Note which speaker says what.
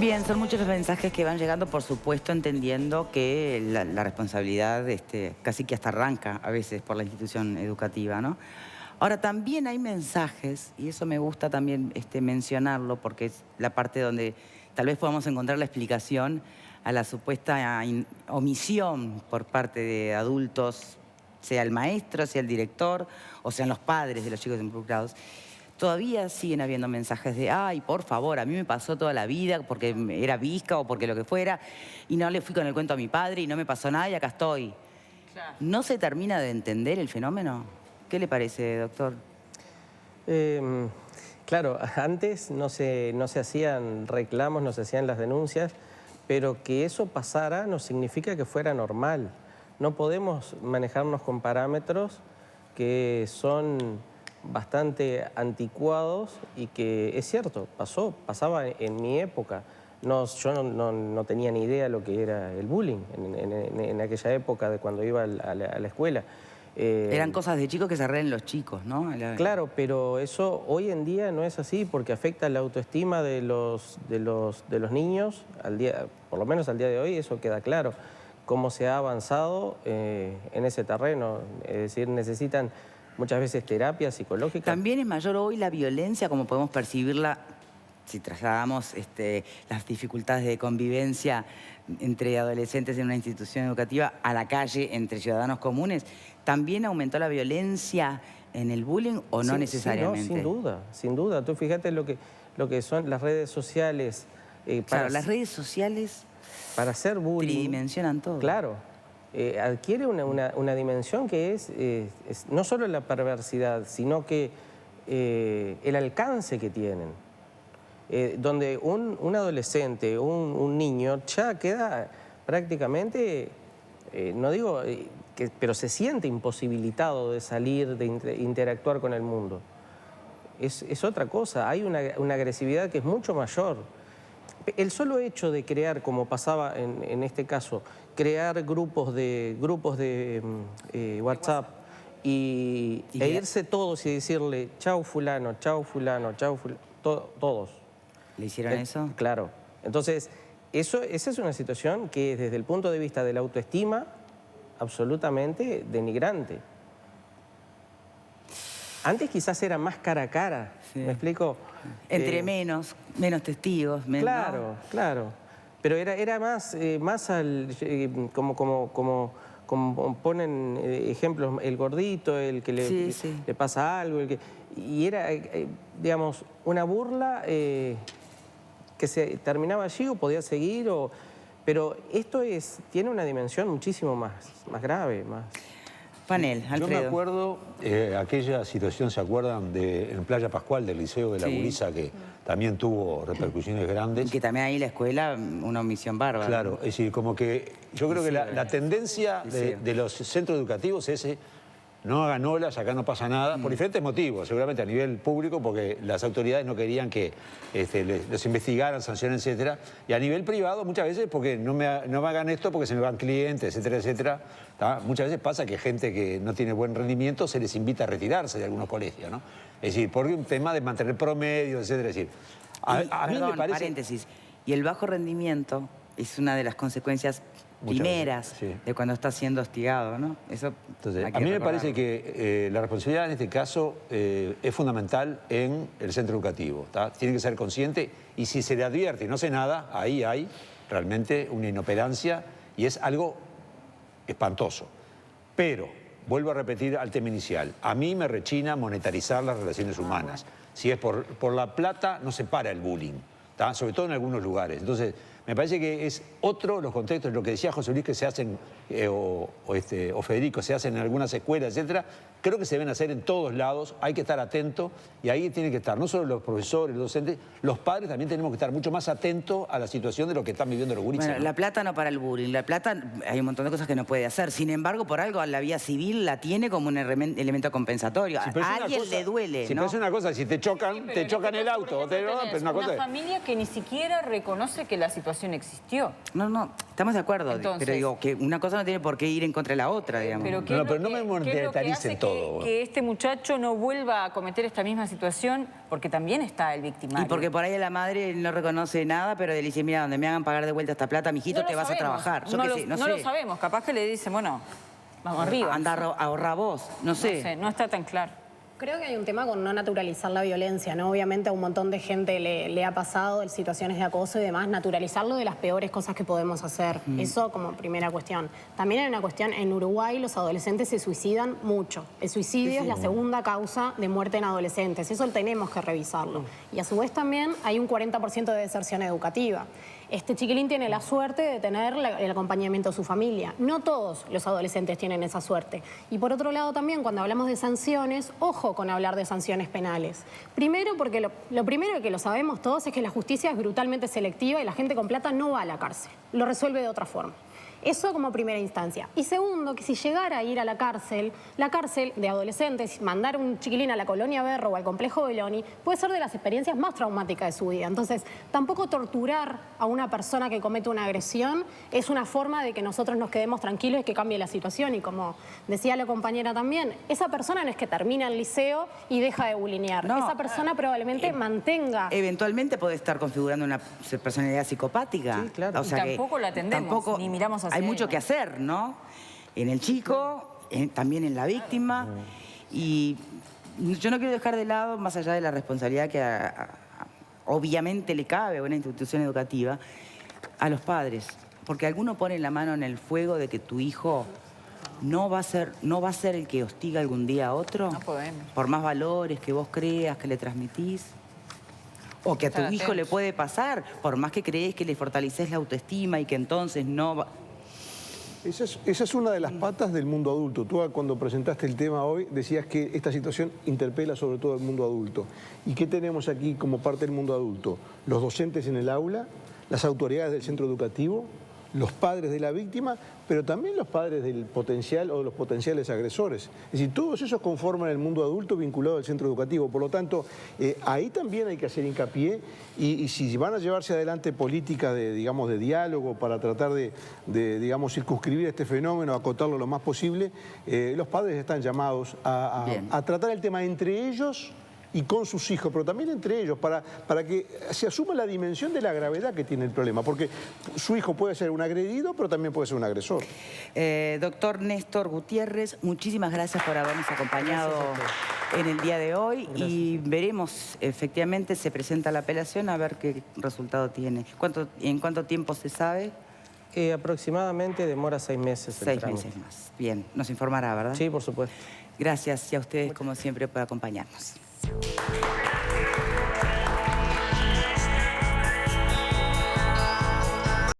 Speaker 1: Bien, son muchos los mensajes que van llegando, por supuesto, entendiendo que la responsabilidad casi que hasta arranca a veces por la institución educativa, ¿no? Ahora, también hay mensajes, y eso me gusta también mencionarlo, porque es la parte donde tal vez podamos encontrar la explicación a la supuesta omisión por parte de adultos, sea el maestro, sea el director, o sean los padres de los chicos involucrados. Todavía siguen habiendo mensajes de, ay, por favor, a mí me pasó toda la vida porque era visca o porque lo que fuera, y no le fui con el cuento a mi padre y no me pasó nada y acá estoy. Claro. ¿No se termina de entender el fenómeno? ¿Qué le parece, doctor?
Speaker 2: Claro, antes no se hacían reclamos, no se hacían las denuncias, pero que eso pasara no significa que fuera normal. No podemos manejarnos con parámetros que son bastante anticuados y que es cierto, pasaba en mi época. Yo no tenía ni idea lo que era el bullying en aquella época de cuando iba a la escuela.
Speaker 1: Eran cosas de chicos que se arreglan los chicos, ¿no?
Speaker 2: Claro, pero eso hoy en día no es así porque afecta la autoestima de los niños, por lo menos al día de hoy eso queda claro. Cómo se ha avanzado en ese terreno, es decir, necesitan muchas veces terapia psicológica.
Speaker 1: También es mayor hoy la violencia, como podemos percibirla si trasladamos las dificultades de convivencia entre adolescentes en una institución educativa a la calle, entre ciudadanos comunes. ¿También aumentó la violencia en el bullying o no necesariamente?
Speaker 2: Sí, no, sin duda. Tú fíjate lo que son las redes sociales.
Speaker 1: Claro, las redes sociales
Speaker 2: para hacer bullying
Speaker 1: tridimensionan todo.
Speaker 2: Claro. Adquiere una dimensión que es no solo la perversidad, sino que el alcance que tienen. Donde un adolescente, un niño, ya queda prácticamente, no digo, pero se siente imposibilitado de salir, de interactuar con el mundo. Es otra cosa, hay una agresividad que es mucho mayor. El solo hecho de crear, como pasaba en este caso, crear grupos de WhatsApp e irse todos y decirle chau fulano, chau fulano, chau fulano, todos.
Speaker 1: ¿Le hicieron eso?
Speaker 2: Claro. Entonces, esa es una situación que desde el punto de vista de la autoestima, absolutamente denigrante. Antes quizás era más cara a cara, sí. ¿Me explico?
Speaker 1: Entre menos testigos.
Speaker 2: Claro,
Speaker 1: ¿no?
Speaker 2: Claro. Pero era más como ponen ejemplos, el gordito, el que le pasa algo, y era, digamos, una burla que se terminaba allí o podía seguir, pero esto tiene una dimensión muchísimo más grave, más...
Speaker 1: Panel, Alfredo.
Speaker 3: Yo me acuerdo, aquella situación, ¿se acuerdan? En Playa Pascual, del Liceo de la Gurisa, que también tuvo repercusiones grandes.
Speaker 1: Y que también ahí la escuela, una omisión bárbara.
Speaker 3: Claro, es decir, como que yo creo que la tendencia de los centros educativos es no hagan olas, acá no pasa nada, por diferentes motivos, seguramente a nivel público, porque las autoridades no querían que los investigaran, sancionaran, etcétera, y a nivel privado muchas veces porque no me hagan esto porque se me van clientes, etcétera, etcétera. Muchas veces pasa que gente que no tiene buen rendimiento se les invita a retirarse de algunos colegios, ¿no? Es decir, por un tema de mantener promedio, etcétera. Es decir, a mí me parece...
Speaker 1: Paréntesis, y el bajo rendimiento es una de las consecuencias primeras de cuando está siendo hostigado, ¿no? Eso
Speaker 3: entonces, a mí me parece que la responsabilidad en este caso es fundamental en el centro educativo, ¿tá? Tiene que ser consciente y si se le advierte y no hace nada, ahí hay realmente una inoperancia y es algo espantoso. Pero, vuelvo a repetir al tema inicial, a mí me rechina monetarizar las relaciones humanas. Si es por la plata, no se para el bullying, ¿tá? Sobre todo en algunos lugares. Entonces, me parece que es otro los contextos, lo que decía José Luis, que se hacen, o Federico, se hacen en algunas escuelas, etcétera. Creo que se deben hacer en todos lados, hay que estar atento y ahí tienen que estar no solo los profesores, los docentes, los padres también tenemos que estar mucho más atentos a la situación de lo que están viviendo los gurises.
Speaker 1: Bueno,
Speaker 3: ¿no?
Speaker 1: La plata no para el bullying, la plata hay un montón de cosas que no puede hacer, sin embargo, por algo la vía civil la tiene como un elemento compensatorio.
Speaker 3: Sí,
Speaker 1: a alguien le duele,
Speaker 3: sí,
Speaker 1: ¿no?
Speaker 3: pero es una cosa, si te chocan el auto.
Speaker 4: Una familia que ni siquiera reconoce que la situación situación existió.
Speaker 1: No, estamos de acuerdo,
Speaker 4: Entonces,
Speaker 1: pero digo que una cosa no tiene por qué ir en contra de la otra, digamos.
Speaker 4: Pero
Speaker 3: No, pero no me monetaricen todo.
Speaker 4: Que este muchacho no vuelva a cometer esta misma situación, porque también está el victimario.
Speaker 1: Y porque por ahí la madre no reconoce nada, pero le dice, mira, donde me hagan pagar de vuelta esta plata, mijito,
Speaker 4: No
Speaker 1: te
Speaker 4: lo
Speaker 1: vas a
Speaker 4: sabemos.
Speaker 1: trabajar. Yo
Speaker 4: No
Speaker 1: qué
Speaker 4: lo-
Speaker 1: sé,
Speaker 4: no
Speaker 1: sé.
Speaker 4: lo sabemos, capaz que le dicen, bueno, vamos arriba.
Speaker 1: Anda, ahorra vos, no sé.
Speaker 4: No sé, no está tan claro.
Speaker 5: Creo que hay un tema con no naturalizar la violencia, ¿no? Obviamente a un montón de gente le ha pasado en situaciones de acoso y demás, naturalizarlo de las peores cosas que podemos hacer. Eso como primera cuestión. También hay una cuestión, en Uruguay los adolescentes se suicidan mucho. El suicidio es la segunda causa de muerte en adolescentes, eso tenemos que revisarlo. Y a su vez también hay un 40% de deserción educativa. Este chiquilín tiene la suerte de tener el acompañamiento de su familia. No todos los adolescentes tienen esa suerte. Y por otro lado también, cuando hablamos de sanciones, ojo con hablar de sanciones penales. Primero, porque lo primero que lo sabemos todos es que la justicia es brutalmente selectiva y la gente con plata no va a la cárcel. Lo resuelve de otra forma. Eso como primera instancia. Y segundo, que si llegara a ir a la cárcel de adolescentes, mandar un chiquilín a la colonia Berro o al complejo Beloni, puede ser de las experiencias más traumáticas de su vida. Entonces, tampoco torturar a una persona que comete una agresión es una forma de que nosotros nos quedemos tranquilos y que cambie la situación. Y como decía la compañera también, esa persona no es que termina el liceo y deja de bulinear.
Speaker 1: No,
Speaker 5: esa persona probablemente mantenga...
Speaker 1: Eventualmente puede estar configurando una personalidad psicopática.
Speaker 2: Sí, claro.
Speaker 1: O sea
Speaker 4: Y tampoco la atendemos, ni miramos hacia
Speaker 1: hay mucho
Speaker 4: ella.
Speaker 1: que hacer, ¿no? En el chico, también en la víctima. Y yo no quiero dejar de lado, más allá de la responsabilidad que obviamente le cabe a una institución educativa, a los padres. Porque alguno pone la mano en el fuego de que tu hijo no va a ser el que hostiga algún día a otro.
Speaker 4: No podemos.
Speaker 1: Por más valores que vos creas, que le transmitís. O que a tu
Speaker 4: Estar
Speaker 1: hijo le
Speaker 4: atentos.
Speaker 1: puede pasar, por más que crees que le fortaleces la autoestima y que entonces no va...
Speaker 6: Esa es una de las patas del mundo adulto. Tú cuando presentaste el tema hoy decías que esta situación interpela sobre todo al mundo adulto. ¿Y qué tenemos aquí como parte del mundo adulto? Los docentes en el aula, las autoridades del centro educativo, los padres de la víctima, pero también los padres del potencial o de los potenciales agresores. Es decir, todos esos conforman el mundo adulto vinculado al centro educativo. Por lo tanto, ahí también hay que hacer hincapié y si van a llevarse adelante políticas de diálogo para tratar de circunscribir este fenómeno, acotarlo lo más posible, los padres están llamados a tratar el tema entre ellos y con sus hijos, pero también entre ellos, para que se asuma la dimensión de la gravedad que tiene el problema, porque su hijo puede ser un agredido, pero también puede ser un agresor.
Speaker 1: Doctor Néstor Gutiérrez, muchísimas gracias por habernos acompañado en el día de hoy y veremos, efectivamente se presenta la apelación a ver qué resultado tiene. ¿En cuánto tiempo se sabe?
Speaker 2: Aproximadamente demora 6 meses el
Speaker 1: 6
Speaker 2: trámite.
Speaker 1: meses más. Bien, nos informará, ¿verdad?
Speaker 2: Sí, por supuesto.
Speaker 1: Gracias y a ustedes, como siempre, por acompañarnos.